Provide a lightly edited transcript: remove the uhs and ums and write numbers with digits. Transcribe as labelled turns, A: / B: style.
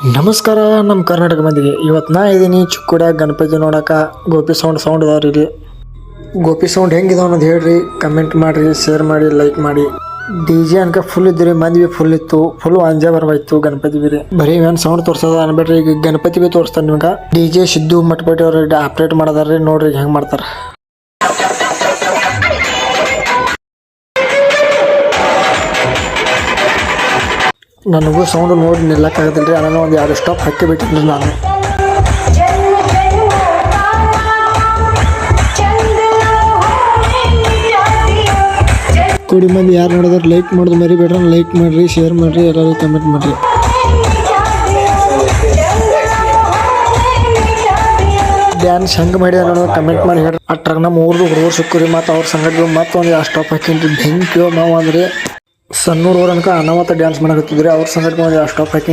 A: ನಮಸ್ಕಾರ ನಮ್ಮ ಕರ್ನಾಟಕ ಮಂದಿಗೆ. ಇವತ್ತು ನಾ ಇದ್ದೀನಿ ಚಿಕ್ಕೋಡ್ಯಾಗ ಗಣಪತಿ ನೋಡಕ್ಕೆ. ಗೋಪಿ ಸೌಂಡ್ ಅದಾವ್ರಿ ಇಲ್ಲಿ. ಗೋಪಿ ಸೌಂಡ್ ಹೆಂಗಿದಾವ ಅನ್ನೋದು ಹೇಳ್ರಿ, ಕಮೆಂಟ್ ಮಾಡಿರಿ, ಶೇರ್ ಮಾಡಿ, ಲೈಕ್ ಮಾಡಿ. DJ ಅನ್ಕ ಫುಲ್ ಇದ್ರಿ, ಮಂದಿ ಬಿ ಫುಲ್ ಇತ್ತು, ಫುಲ್ ಅಂಜಾ ಬರವಾಯ್ತು. ಗಣಪತಿ ಬಿ ಬರೀ ಏನು ಸೌಂಡ್ ತೋರ್ಸೋದ ಅನ್ಬೇಡ್ರಿ, ಈಗ ಗಣಪತಿ ಬಿ ತೋರಿಸ್ತಾರೆ ನಿಮ್ಗೆ. DJ ಸಿದ್ದು ಮಟ್ಪಟ್ಟಿ ಅವ್ರ ಆಪ್ರೇಟ್ ಮಾಡೋದಾರ್ರಿ, ನೋಡ್ರಿ ಹೆಂಗೆ ಮಾಡ್ತಾರೆ. ನನಗೂ ಸೌಂಡ್ ನೋಡಿ ನಿಲ್ಲಕ್ಕಾಗದಿಲ್ಲ ರೀ. ನಾನು ಒಂದು 2 ಸ್ಟಾಪ್ ಹಾಕಿ ಬಿಟ್ಟಿದ್ರಿ ನಾನು. ಕೂಡಿ ಮಂದಿ ಯಾರು ನೋಡಿದ್ರೆ ಲೈಕ್ ಮಾಡೋದು ಮರಿಬೇಡ್ರಿ. ಲೈಕ್ ಮಾಡಿರಿ, ಶೇರ್ ಮಾಡಿರಿ, ಎಲ್ಲರೂ ಕಮೆಂಟ್ ಮಾಡಿರಿ. ಡ್ಯಾನ್ಸ್ ಹೆಂಗೆ ಮಾಡಿ ಅನ್ನೋದು ಕಮೆಂಟ್ ಮಾಡಿ ಹೇಳ್ರಿ. ಅಟ್ರಾಗ ನಮ್ಮ ಊರ್ದು ಹುಡುಗರು ಸಿಕ್ಕರಿ, ಮತ್ತು ಅವ್ರ ಸಂಗಡ ಮತ್ತೊಂದು 2 ಸ್ಟಾಪ್ ಹಾಕಿನ್ರಿ. ಬೆಂಕಿ ನಾವು ಅಂದರೆ ಸಣ್ಣೂರು ಊರನ್ಕ ಅನಾಮತ ಡ್ಯಾನ್ಸ್ ಮಾಡಕತ್ತಿದ್ರಿ. ಅವ್ರ ಸಂಗಡ ಒಂದು 2 ಸ್ಟಾಪ್ ಹಾಕಿನ್ರಿ.